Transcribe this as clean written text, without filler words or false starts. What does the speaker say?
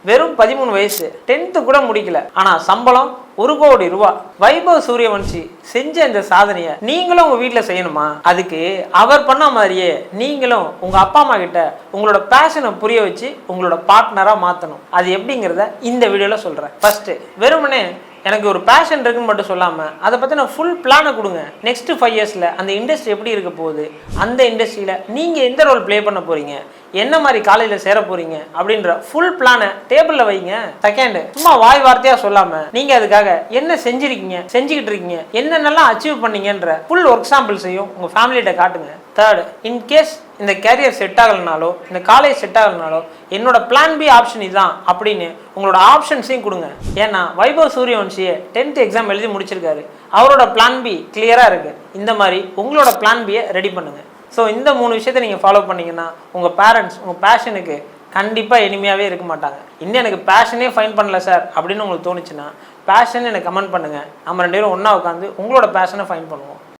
வெறும் 13 வயசு, 10th கூட முடிக்கல. ஆனா சம்பளம் 1 கோடி ரூபாய். வைபவ் சூரியவன்ஷி செஞ்ச இந்த சாதனையை நீங்களும் உங்க வீட்டுல செய்யணுமா? அதுக்கு அவர் பண்ண மாதிரியே நீங்களும் உங்க அப்பா அம்மா கிட்ட உங்களோட பேஷனை புரிய வச்சு உங்களோட பார்ட்னரா மாத்தணும். அது எப்படிங்கிறத இந்த வீடியோல சொல்றேன். ஃபர்ஸ்ட், வெறுமனே எனக்கு ஒரு பேஷன் இருக்குன்னு மட்டும் சொல்லாமல் அதை பற்றின ஃபுல் பிளானை கொடுங்க. நெக்ஸ்ட் 5 இயர்ஸில் அந்த இண்டஸ்ட்ரி எப்படி இருக்க போகுது, அந்த இண்டஸ்ட்ரியில் நீங்கள் எந்த ரோல் ப்ளே பண்ண போகிறீங்க, என்ன மாதிரி காலேஜில் சேர போகிறீங்க அப்படின்ற ஃபுல் பிளானை டேபிளில் வைங்க. செகண்ட், சும்மா வாய் வார்த்தையாக சொல்லாமல் நீங்கள் அதுக்காக என்ன செஞ்சுருக்கீங்க, செஞ்சுக்கிட்டு இருக்கீங்க, என்னென்னலாம் அச்சீவ் பண்ணீங்கன்ற ஃபுல் ஒர்க் சாம்பிள்ஸையும் உங்கள் ஃபேமிலிகிட்ட காட்டுங்க. தேர்ட், இன்கேஸ் இந்த கேரியர் செட் ஆகலைனாலோ இந்த காலேஜ் செட் ஆகலைனாலோ என்னோட பிளான் பி ஆப்ஷன் இதுதான் அப்படின்னு உங்களோட ஆப்ஷன்ஸையும் கொடுங்க. ஏன்னா வைபவ் சூரியவன்ஷியை 10th எக்ஸாம் எழுதி முடிச்சிருக்காரு. அவரோட பிளான் பி கிளியராக இருக்குது. இந்த மாதிரி உங்களோட பிளான் பியை ரெடி பண்ணுங்கள். ஸோ இந்த 3 விஷயத்தை நீங்கள் ஃபாலோ பண்ணிங்கன்னா உங்கள் பேரண்ட்ஸ் உங்கள் பேஷனுக்கு கண்டிப்பாக எளிமையாகவே இருக்க மாட்டாங்க. இன்னும் எனக்கு பேஷனே ஃபைன் பண்ணல சார் அப்படின்னு உங்களுக்கு தோணுச்சுன்னா பேஷன் எனக்கு கமெண்ட் பண்ணுங்கள். நம்ம 2 பேரும் ஒன்றா உட்காந்து உங்களோட பேஷனை ஃபைன் பண்ணுவோம்.